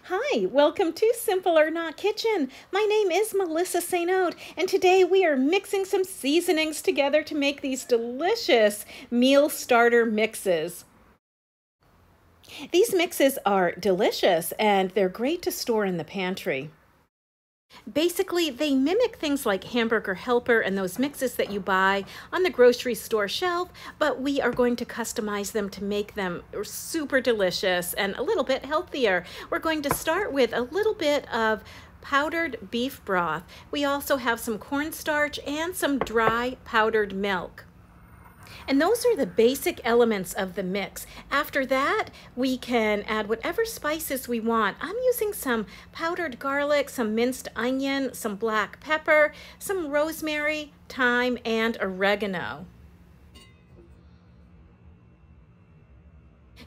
Hi, welcome to Simple or Not Kitchen. My name is Melissa St. and today we are mixing some seasonings together to make these delicious meal starter mixes. These mixes are delicious and they're great to store in the pantry. Basically, they mimic things like Hamburger Helper and those mixes that you buy on the grocery store shelf, but we are going to customize them to make them super delicious and a little bit healthier. We're going to start with a little bit of powdered beef broth. We also have some cornstarch and some dry powdered milk. And those are the basic elements of the mix. After that, we can add whatever spices we want. I'm using some powdered garlic, some minced onion, some black pepper, some rosemary, thyme, and oregano.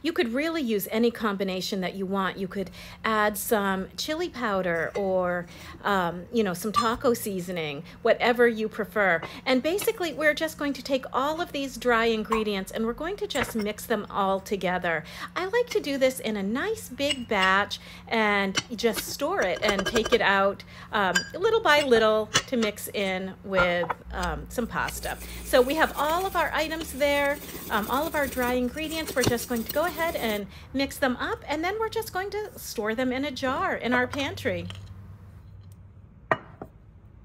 You could really use any combination that you want. You could add some chili powder or, some taco seasoning, whatever you prefer. And basically, we're just going to take all of these dry ingredients and we're going to just mix them all together. I like to do this in a nice big batch and just store it and take it out little by little to mix in with some pasta. So we have all of our items there, all of our dry ingredients. We're just going to go ahead and mix them up, and then we're just going to store them in a jar in our pantry.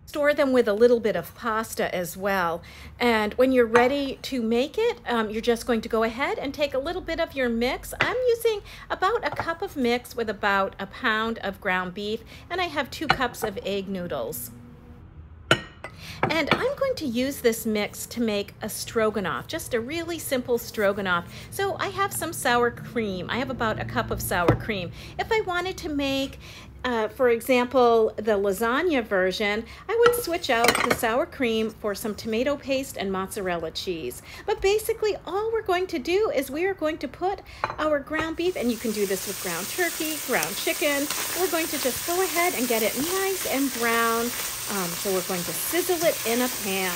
Store them with a little bit of pasta as well. And when you're ready to make it, you're just going to go ahead and take a little bit of your mix. I'm using about a cup of mix with about a pound of ground beef, and I have 2 cups of egg noodles. And I'm going to use this mix to make a stroganoff, just a really simple stroganoff. So I have some sour cream. I have about a cup of sour cream. If I wanted to make, for example, the lasagna version, I would switch out the sour cream for some tomato paste and mozzarella cheese. But basically, all we're going to do is we are going to put our ground beef, and you can do this with ground turkey, ground chicken. We're going to just go ahead and get it nice and brown. So we're going to sizzle it in a pan.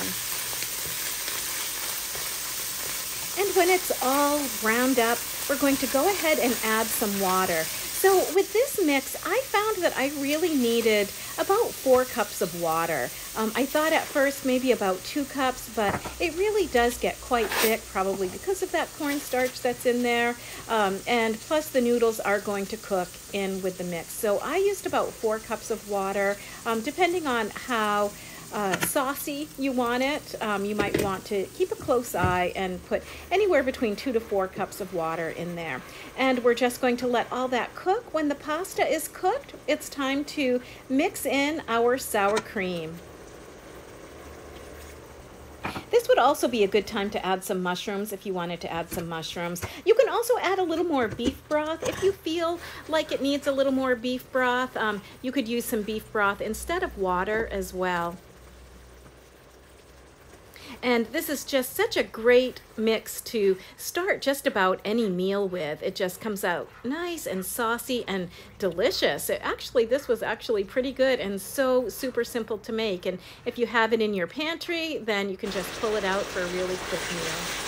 And when it's all browned up, we're going to go ahead and add some water. So with this mix, I found that I really needed about 4 cups of water. I thought at first maybe about 2 cups, but it really does get quite thick, probably because of that cornstarch that's in there. And plus the noodles are going to cook in with the mix. So I used about 4 cups of water, depending on how saucy you want it. You might want to keep a close eye and put anywhere between 2 to 4 cups of water in there. And we're just going to let all that cook. When the pasta is cooked, it's time to mix in our sour cream. This would also be a good time to add some mushrooms if you wanted to add some mushrooms. You can also add a little more beef broth if you feel like it needs a little more beef broth. You could use some beef broth instead of water as well. And this is just such a great mix to start just about any meal with. It just comes out nice and saucy and delicious. This was actually pretty good and so super simple to make. And if you have it in your pantry, then you can just pull it out for a really quick meal.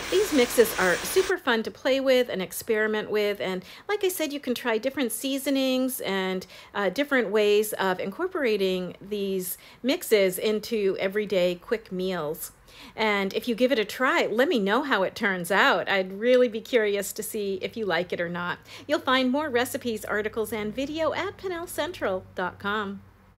These mixes are super fun to play with and experiment with, and like I said, you can try different seasonings and different ways of incorporating these mixes into everyday quick meals. And if you give it a try, let me know how it turns out. I'd really be curious to see if you like it or not. You'll find more recipes, articles, and video at PennellCentral.com.